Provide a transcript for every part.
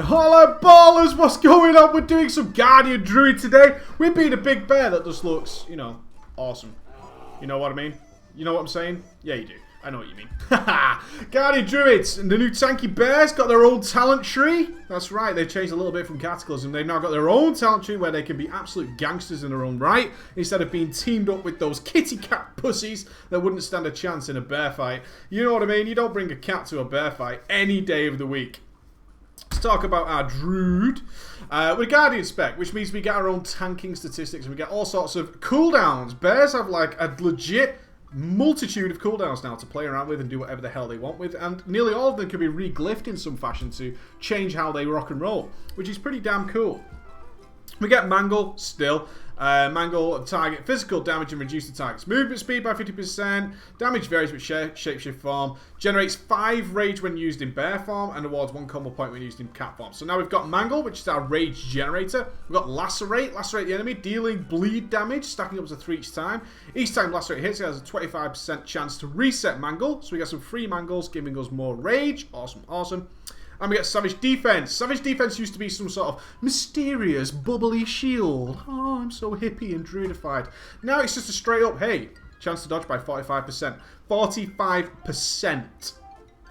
Hello ballers, what's going on? We're doing some Guardian Druid today. We're being a big bear that just looks, you know, awesome. You know what I mean? You know what I'm saying? Yeah, you do. I know what you mean. Haha! Guardian Druids and the new tanky bears got their own talent tree. That's right, they've changed a little bit from Cataclysm. They've now got their own talent tree where they can be absolute gangsters in their own right, instead of being teamed up with those kitty cat pussies that wouldn't stand a chance in a bear fight. You know what I mean? You don't bring a cat to a bear fight any day of the week. Let's talk about our Druid. We're Guardian spec, which means we get our own tanking statistics and we get all sorts of cooldowns. Bears have like a legit multitude of cooldowns now to play around with and do whatever the hell they want with, and nearly all of them can be re-glyphed in some fashion to change how they rock and roll, which is pretty damn cool. We get Mangle still. Mangle target physical damage and reduce the target's movement speed by 50%. Damage varies with shapeshift form. Generates 5 rage when used in bear form and awards 1 combo point when used in cat form. So now we've got Mangle, which is our rage generator. We've got Lacerate. Lacerate the enemy, dealing bleed damage, stacking up to 3 each time. Each time Lacerate hits, it has a 25% chance to reset Mangle. So we get some free Mangles, giving us more rage. Awesome, awesome. And we get Savage Defense. Savage Defense used to be some sort of mysterious, bubbly shield. Oh, I'm so hippie and druidified. Now it's just a straight up, hey, chance to dodge by 45%. 45%.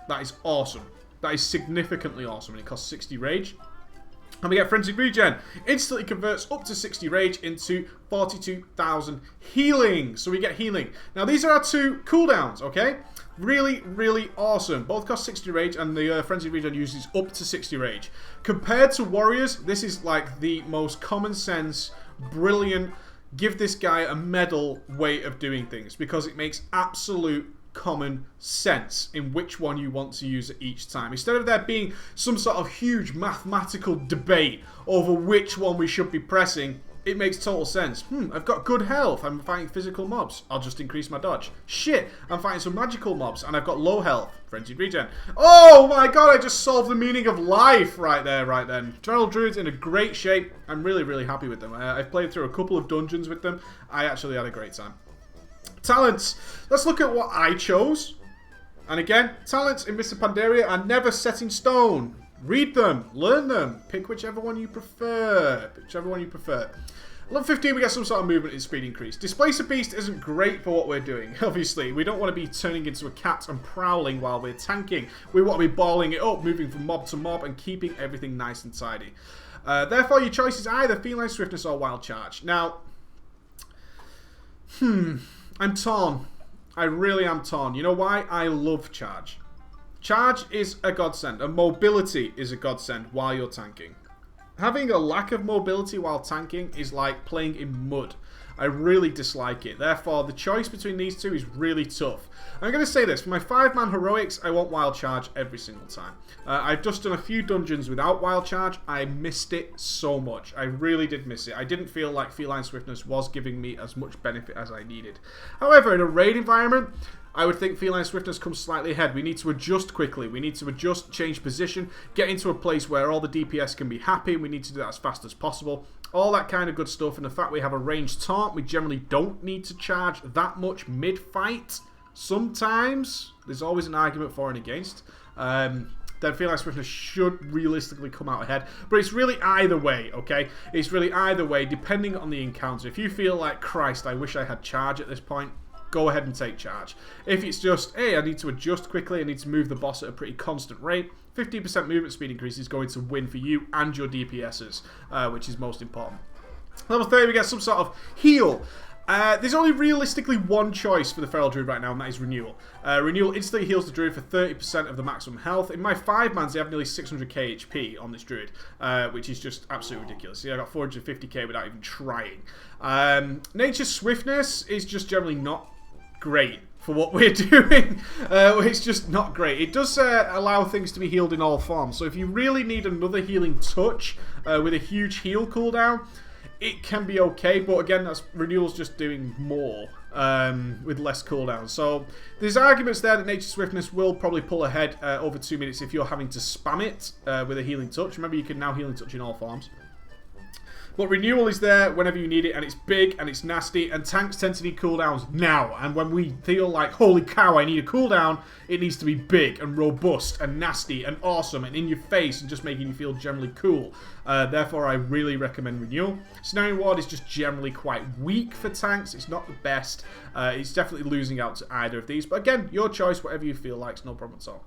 That is awesome. That is significantly awesome. And it costs 60 rage. And we get Frenzied Regen. Instantly converts up to 60 rage into 42,000 healing. So we get healing. Now these are our 2 cooldowns, okay? Really, really awesome. Both cost 60 rage, and the Frenzied Regen uses up to 60 rage. Compared to Warriors, this is like the most common sense, brilliant, give this guy a medal way of doing things, because it makes absolute common sense in which one you want to use at each time. Instead of there being some sort of huge mathematical debate over which one we should be pressing, it makes total sense. I've got good health. I'm fighting physical mobs. I'll just increase my dodge. Shit, I'm fighting some magical mobs and I've got low health. Frenzied Regen. Oh my god, I just solved the meaning of life right there, right then. Eternal Druids in a great shape. I'm really, really happy with them. I've played through a couple of dungeons with them. I actually had a great time. Talents. Let's look at what I chose. And again, talents in Mr. Pandaria are never set in stone. Read them, learn them, pick whichever one you prefer. Level 15, we get some sort of movement and speed increase. Displace a beast isn't great for what we're doing, obviously. We don't want to be turning into a cat and prowling while we're tanking. We want to be balling it up, moving from mob to mob and keeping everything nice and tidy. Therefore, your choice is either Feline Swiftness or Wild Charge. Now, I'm torn. I really am torn. You know why? I love Charge. Charge is a godsend, and mobility is a godsend while you're tanking. Having a lack of mobility while tanking is like playing in mud. I really dislike it. Therefore, the choice between these two is really tough. I'm going to say this. For my 5-man heroics, I want Wild Charge every single time. I've just done a few dungeons without Wild Charge. I missed it so much. I really did miss it. I didn't feel like Feline Swiftness was giving me as much benefit as I needed. However, in a raid environment, I would think Feline Swiftness comes slightly ahead. We need to adjust quickly. We need to adjust, change position, get into a place where all the DPS can be happy. We need to do that as fast as possible. All that kind of good stuff. And the fact we have a ranged taunt, we generally don't need to charge that much mid-fight. Sometimes. There's always an argument for and against. Then Feline Swiftness should realistically come out ahead. But it's really either way, okay? It's really either way, depending on the encounter. If you feel like, Christ, I wish I had charge at this point, go ahead and take charge. If it's just, hey, I need to adjust quickly, I need to move the boss at a pretty constant rate, 15% movement speed increase is going to win for you and your DPSs, which is most important. Level 30, we get some sort of heal. There's only realistically one choice for the Feral Druid right now, and that is Renewal. Renewal instantly heals the Druid for 30% of the maximum health. In my 5-mans, they have nearly 600k HP on this Druid, which is just absolutely ridiculous. See, I got 450k without even trying. Nature's Swiftness is just generally not great for what we're doing. It's just not great. It does allow things to be healed in all forms. So if you really need another healing touch with a huge heal cooldown, it can be okay. But again, that's Renewal's just doing more with less cooldown. So there's arguments there that Nature's Swiftness will probably pull ahead over 2 minutes if you're having to spam it with a healing touch. Remember, you can now healing touch in all forms. But renewal is there whenever you need it, and it's big and it's nasty, and tanks tend to need cooldowns now. And when we feel like, holy cow, I need a cooldown, it needs to be big and robust and nasty and awesome and in your face and just making you feel generally cool. Therefore, I really recommend renewal. Scenario Ward is just generally quite weak for tanks. It's not the best. It's definitely losing out to either of these. But again, your choice, whatever you feel like, it's no problem at all.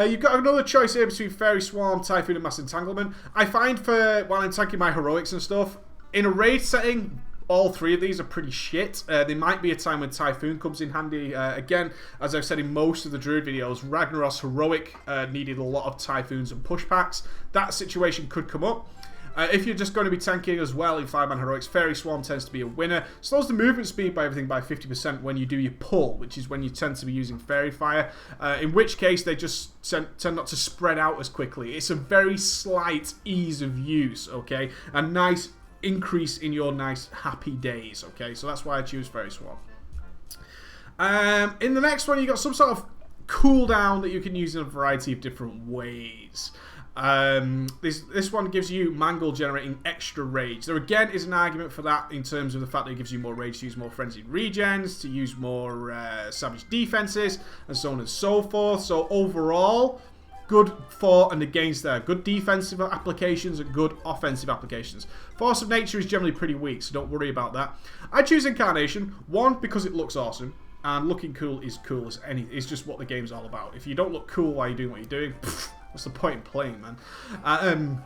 You've got another choice here between Fairy Swarm, Typhoon, and Mass Entanglement. I find while I'm tanking my heroics and stuff, in a raid setting, all three of these are pretty shit. There might be a time when Typhoon comes in handy. Again, as I've said in most of the Druid videos, Ragnarok's heroic needed a lot of Typhoons and pushbacks. That situation could come up. If you're just going to be tanking as well in 5-man heroics, Fairy Swarm tends to be a winner. Slows the movement speed by everything by 50% when you do your pull, which is when you tend to be using Fairy Fire, in which case they just tend not to spread out as quickly. It's a very slight ease of use, okay? A nice increase in your nice happy days, okay? So that's why I choose Fairy Swarm. In the next one, you got some sort of cooldown that you can use in a variety of different ways. This one gives you Mangle, generating extra rage. There again is an argument for that in terms of the fact that it gives you more rage to use more frenzied regens, to use more savage defenses, and so on and so forth. So overall, good for and against there. Good defensive applications and good offensive applications. Force of Nature is generally pretty weak, so don't worry about that. I choose Incarnation, one, because it looks awesome. And looking cool is cool as anything. It's just what the game's all about. If you don't look cool while you're doing what you're doing, what's the point in playing, man?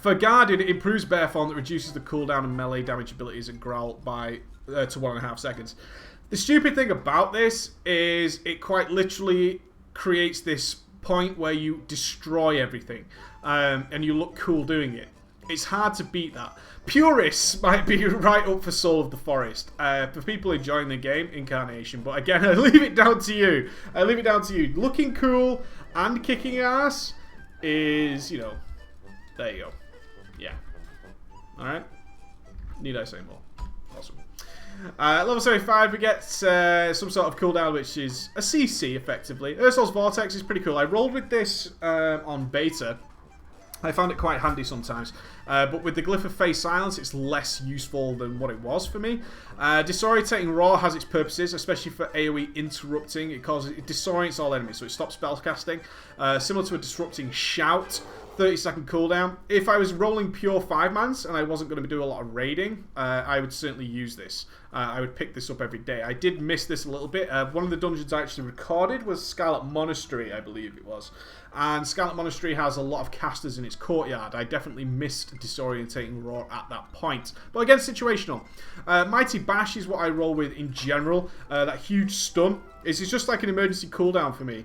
For Guardian, it improves Bear Form that reduces the cooldown and melee damage abilities and Growl by to 1.5 seconds. The stupid thing about this is it quite literally creates this point where you destroy everything and you look cool doing it. It's hard to beat that. Purists might be right up for Soul of the Forest. For people enjoying the game, Incarnation. But again, I leave it down to you. I leave it down to you. Looking cool and kicking ass is, you know, there you go. Yeah. Alright. Need I say more? Awesome. Level 75, we get some sort of cooldown, which is a CC, effectively. Ursol's Vortex is pretty cool. I rolled with this on beta. I found it quite handy sometimes. But with the Glyph of Phase Silence, it's less useful than what it was for me. Disorientating Roar has its purposes, especially for AoE interrupting. It disorients all enemies, so it stops spellcasting. Similar to a Disrupting Shout, 30-second cooldown. If I was rolling pure 5-mans and I wasn't going to do a lot of raiding, I would certainly use this. I would pick this up every day. I did miss this a little bit. One of the dungeons I actually recorded was Scarlet Monastery, I believe it was. And Scarlet Monastery has a lot of casters in its courtyard. I definitely missed Disorientating Roar at that point. But again, situational. Mighty Bash is what I roll with in general. That huge stun. It's just like an emergency cooldown for me.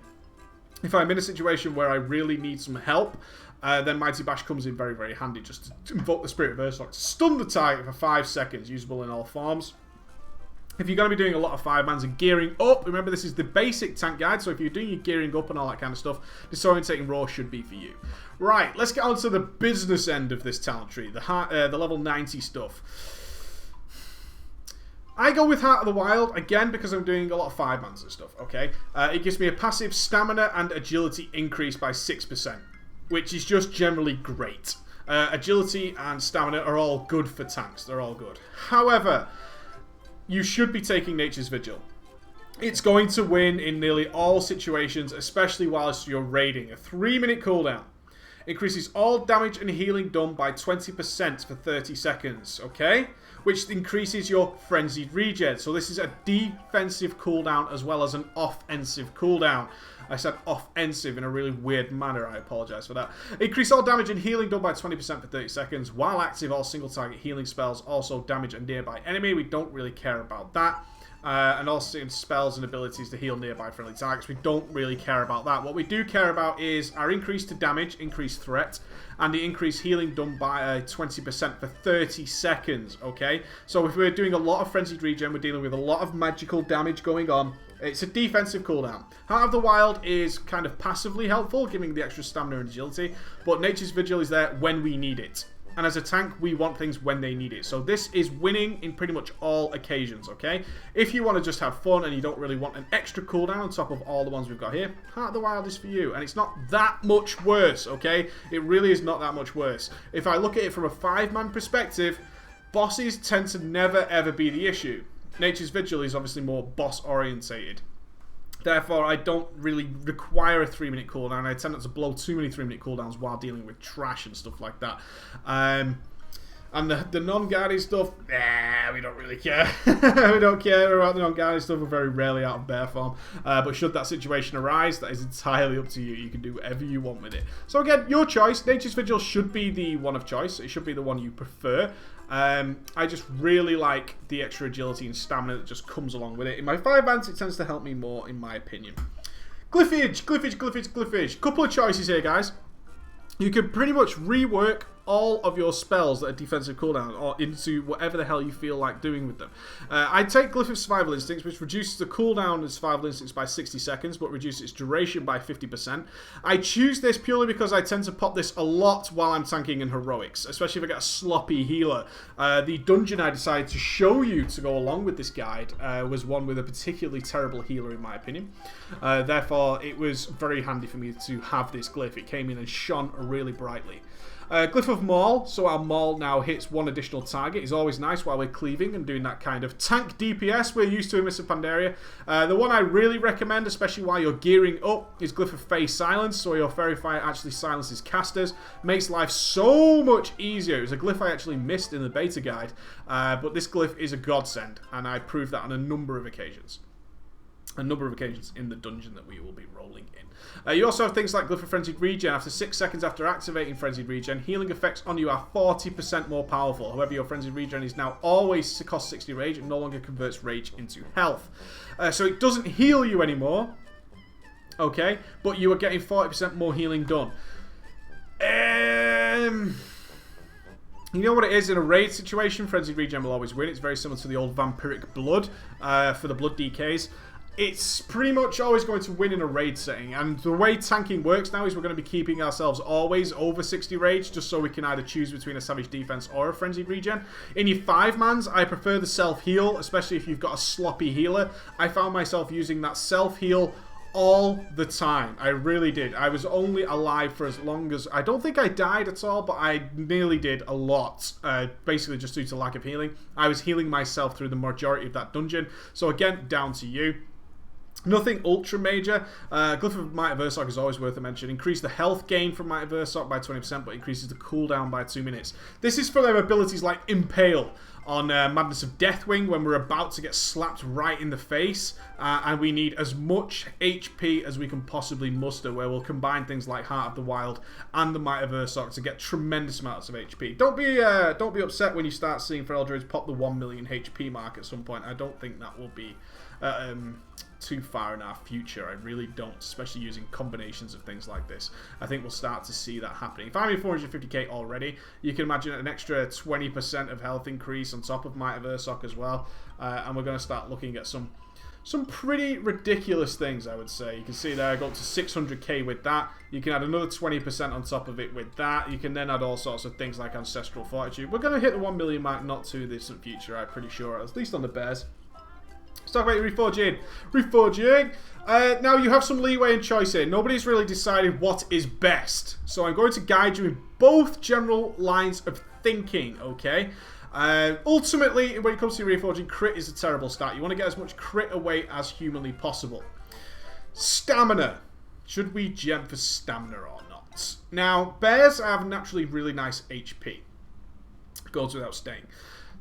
If I'm in a situation where I really need some help, then Mighty Bash comes in very, very handy. Just to invoke the Spirit of Ursolok to stun the target for 5 seconds, usable in all forms. If you're going to be doing a lot of 5-mans and gearing up, remember this is the basic tank guide, so if you're doing your gearing up and all that kind of stuff, Disorientating Roar should be for you. Right, let's get on to the business end of this talent tree, the level 90 stuff. I go with Heart of the Wild, again, because I'm doing a lot of 5-mans and stuff, okay? It gives me a passive stamina and agility increase by 6%, which is just generally great. Agility and stamina are all good for tanks, they're all good. However, you should be taking Nature's Vigil. It's going to win in nearly all situations, especially whilst you're raiding. A 3-minute cooldown. Increases all damage and healing done by 20% for 30 seconds, okay? Which increases your frenzied regen. So this is a defensive cooldown as well as an offensive cooldown. I said offensive in a really weird manner. I apologise for that. Increase all damage and healing done by 20% for 30 seconds. While active, all single target healing spells also damage a nearby enemy. We don't really care about that. And also spells and abilities to heal nearby friendly targets. We don't really care about that. What we do care about is our increase to damage, increased threat, and the increased healing done by 20% for 30 seconds, okay? So if we're doing a lot of frenzied regen, we're dealing with a lot of magical damage going on. It's a defensive cooldown. Heart of the Wild is kind of passively helpful, giving the extra stamina and agility, but Nature's Vigil is there when we need it. And as a tank, we want things when they need it. So this is winning in pretty much all occasions, okay? If you want to just have fun and you don't really want an extra cooldown on top of all the ones we've got here, Heart of the Wild is for you. And it's not that much worse, okay? It really is not that much worse. If I look at it from a 5-man perspective, bosses tend to never ever be the issue. Nature's Vigil is obviously more boss orientated. Therefore, I don't really require a 3-minute cooldown. I tend not to blow too many 3-minute cooldowns while dealing with trash and stuff like that. And the non-guarded stuff, nah, we don't really care. We don't care about the non-guarded stuff. We're very rarely out of bear form. But should that situation arise, that is entirely up to you. You can do whatever you want with it. So again, your choice. Nature's Vigil should be the one of choice. It should be the one you prefer. I just really like the extra agility and stamina that just comes along with it. In my 5-mans, it tends to help me more, in my opinion. Glyphage, glyphage, glyphage, glyphage. Couple of choices here, guys. You can pretty much rework all of your spells that are defensive cooldown or into whatever the hell you feel like doing with them. I take Glyph of Survival Instincts, which reduces the cooldown of Survival Instincts by 60 seconds, but reduces its duration by 50%. I choose this purely because I tend to pop this a lot while I'm tanking in Heroics, especially if I get a sloppy healer. The dungeon I decided to show you to go along with this guide was one with a particularly terrible healer, in my opinion. Therefore, it was very handy for me to have this glyph. It came in and shone really brightly. Glyph of Maul, so our Maul now hits one additional target. Is always nice while we're cleaving and doing that kind of tank DPS we're used to in Mists of Pandaria. The one I really recommend, especially while you're gearing up, is Glyph of Fey Silence, so your Fairy Fire actually silences casters. Makes life so much easier. It was a glyph I actually missed in the beta guide, but this glyph is a godsend, and I proved that on a number of occasions. In the dungeon that we will be rolling in. You also have things like Glyph of Frenzied Regen. After 6 seconds after activating Frenzied Regen, healing effects on you are 40% more powerful. However, your Frenzied Regen is now always to cost 60 rage and no longer converts rage into health. So it doesn't heal you anymore, okay, but you are getting 40% more healing done. You know what it is in a raid situation? Frenzied Regen will always win. It's very similar to the old Vampiric Blood for the Blood DKs. It's pretty much always going to win in a raid setting, and the way tanking works now is we're going to be keeping ourselves always over 60 rage, just so we can either choose between a Savage Defense or a Frenzied Regen. In your 5-mans, I prefer the self-heal, especially if you've got a sloppy healer. I found myself using that self-heal all the time. I really did. I was only alive for as long as... I don't think I died at all, but I nearly did a lot. Basically just due to lack of healing. I was healing myself through the majority of that dungeon. So again, down to you. Nothing ultra major. Glyph of Might of Ursoc is always worth a mention. Increase the health gain from Might of Ursoc by 20%, but increases the cooldown by 2 minutes. This is for their abilities like Impale on Madness of Deathwing when we're about to get slapped right in the face, and we need as much HP as we can possibly muster, where we'll combine things like Heart of the Wild and the Might of Ursoc to get tremendous amounts of HP. Don't be upset when you start seeing Feral Druids pop the 1 million HP mark at some point. I don't think that will be too far in our future. I really don't, especially using combinations of things like this. I think we'll start to see that happening. If I'm in 450k already, you can imagine an extra 20% of health increase on top of Might of Ursoc as well, and we're going to start looking at some pretty ridiculous things, I would say. You can see there I go up to 600k with that. You can add another 20% on top of it with that. You can then add all sorts of things like Ancestral Fortitude. We're going to hit the 1 million mark not too distant future, I'm pretty sure, at least on the bears. Let's talk about Reforging. Reforging. Now you have some leeway and choice here. Nobody's really decided what is best. So I'm going to guide you in both general lines of thinking, okay? Ultimately, when it comes to Reforging, crit is a terrible stat. You want to get as much crit away as humanly possible. Stamina. Should we gem for stamina or not? Now, bears have naturally really nice HP. Goes without saying.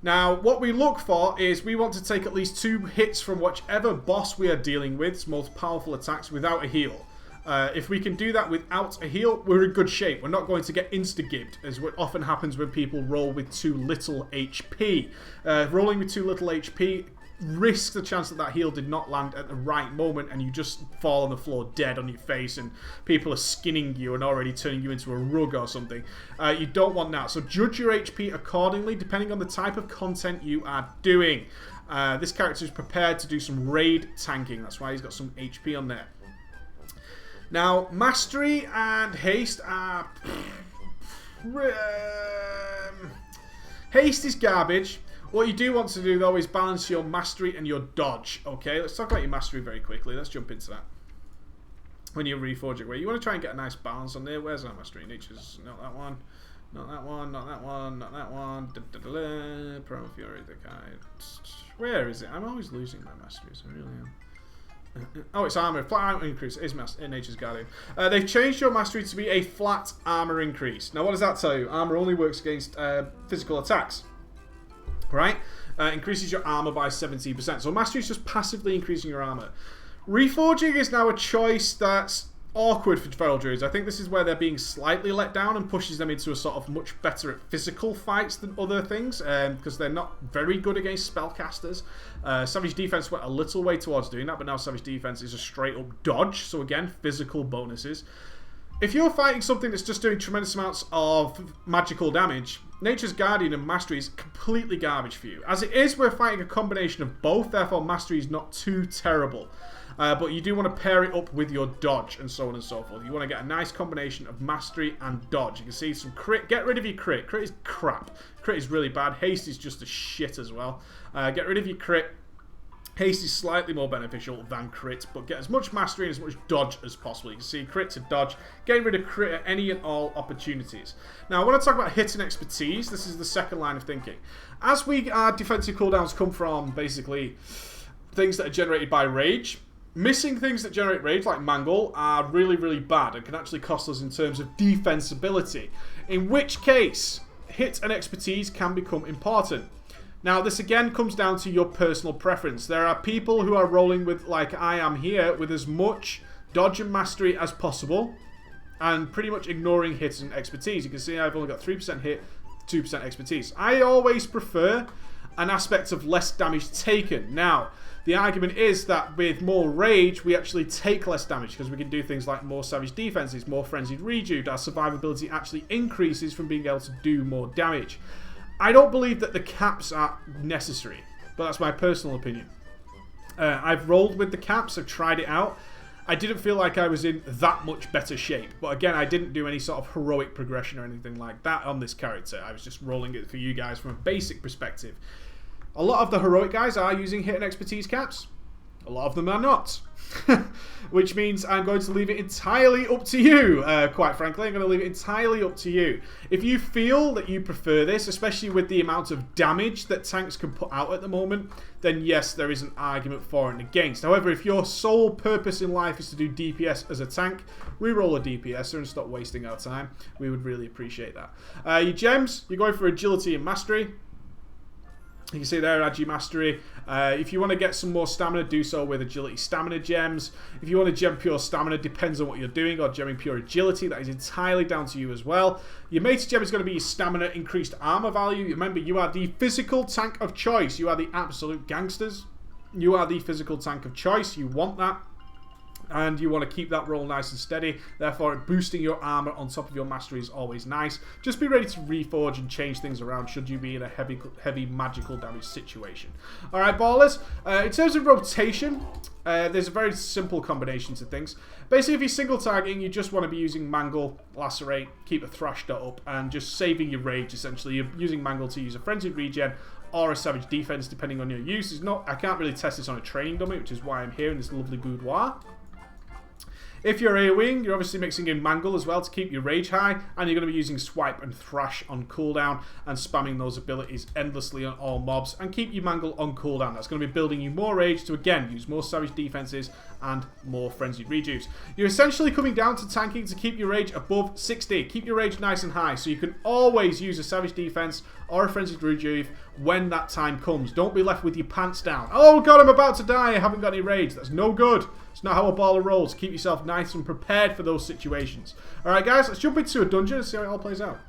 Now, what we look for is we want to take at least 2 hits from whichever boss we are dealing with, most powerful attacks, without a heal. If we can do that without a heal, we're in good shape. We're not going to get insta-gibbed, as what often happens when people roll with too little HP. Rolling with too little HP risks the chance that that heal did not land at the right moment and you just fall on the floor dead on your face and people are skinning you and already turning you into a rug or something. You don't want that. So judge your HP accordingly depending on the type of content you are doing. This character is prepared to do some raid tanking. That's why he's got some HP on there. Now, Mastery and Haste are Haste is garbage. What you do want to do, though, is balance your mastery and your dodge. Okay, let's talk about your mastery very quickly. Let's jump into that. When you're reforging away, you want to try and get a nice balance on there. Where's our mastery? Nature's not that one. Not that one, not that one, not that one. Pro Fury, the guide. Where is it? I'm always losing my masteries. I really am. Oh, it's armor. Flat armor increase is Nature's Guardian. They've changed your mastery to be a flat armor increase. Now, what does that tell you? Armor only works against physical attacks. Right? Increases your armor by 17%. So mastery is just passively increasing your armor. Reforging is now a choice that's awkward for Feral Druids. I think this is where they're being slightly let down and pushes them into a sort of much better at physical fights than other things, because they're not very good against spellcasters. Savage Defense went a little way towards doing that, but now Savage Defense is a straight up dodge, so again, physical bonuses. If you're fighting something that's just doing tremendous amounts of magical damage, Nature's Guardian and Mastery is completely garbage for you. As it is, we're fighting a combination of both, therefore Mastery is not too terrible. But you do want to pair it up with your dodge and so on and so forth. You want to get a nice combination of mastery and dodge. You can see some crit. Get rid of your crit. Crit is crap. Crit is really bad. Haste is just a shit as well. Get rid of your crit. Haste is slightly more beneficial than crit, but get as much mastery and as much dodge as possible. You can see crit to dodge. Getting rid of crit at any and all opportunities. Now, I want to talk about hit and expertise. This is the second line of thinking. As our defensive cooldowns come from basically things that are generated by rage, missing things that generate rage, like Mangle, are really, really bad and can actually cost us in terms of defensibility. In which case, hit and expertise can become important. Now, this again comes down to your personal preference. There are people who are rolling with, like I am here, with as much dodge and mastery as possible, and pretty much ignoring hit and expertise. You can see I've only got 3% hit, 2% expertise. I always prefer an aspect of less damage taken. Now, the argument is that with more rage, we actually take less damage because we can do things like more savage defenses, more frenzied rejuve. Our survivability actually increases from being able to do more damage. I don't believe that the caps are necessary, but that's my personal opinion. I've rolled with the caps, I've tried it out. I didn't feel like I was in that much better shape. But again, I didn't do any sort of heroic progression or anything like that on this character. I was just rolling it for you guys from a basic perspective. A lot of the heroic guys are using hit and expertise caps. A lot of them are not. Which means I'm going to leave it entirely up to you. Quite frankly, I'm going to leave it entirely up to you. If you feel that you prefer this, especially with the amount of damage that tanks can put out at the moment, then yes, there is an argument for and against. However, if your sole purpose in life is to do DPS as a tank, reroll a DPSer and stop wasting our time. We would really appreciate that. Your gems, you're going for agility and mastery. You can see there, Agi Mastery. If you want to get some more stamina, do so with Agility Stamina gems. If you want to gem pure stamina, depends on what you're doing, or gemming pure agility, that is entirely down to you as well. Your Mate's gem is going to be your stamina increased armor value. Remember, you are the physical tank of choice. You are the absolute gangsters. You are the physical tank of choice. You want that. And you want to keep that roll nice and steady. Therefore, boosting your armor on top of your mastery is always nice. Just be ready to reforge and change things around should you be in a heavy magical damage situation. Alright, ballers. In terms of rotation, there's a very simple combination to things. Basically, if you're single targeting, you just want to be using Mangle, Lacerate, keep a Thrash Dot up, and just saving your rage, essentially. You're using Mangle to use a Frenzied Regen or a Savage Defense, depending on your use. I can't really test this on a training dummy, which is why I'm here in this lovely boudoir. If you're AoEing, you're obviously mixing in Mangle as well to keep your rage high, and you're going to be using Swipe and Thrash on cooldown and spamming those abilities endlessly on all mobs and keep your Mangle on cooldown. That's going to be building you more rage to again use more savage defenses and more frenzied rejuves. You're essentially coming down to tanking to keep your rage above 60. Keep your rage nice and high so you can always use a savage defense or a frenzied rejuve when that time comes. Don't be left with your pants down. Oh god, I'm about to die, I haven't got any rage. That's no good. It's not how a baller rolls. Keep yourself nice and prepared for those situations. Alright guys, let's jump into a dungeon and see how it all plays out.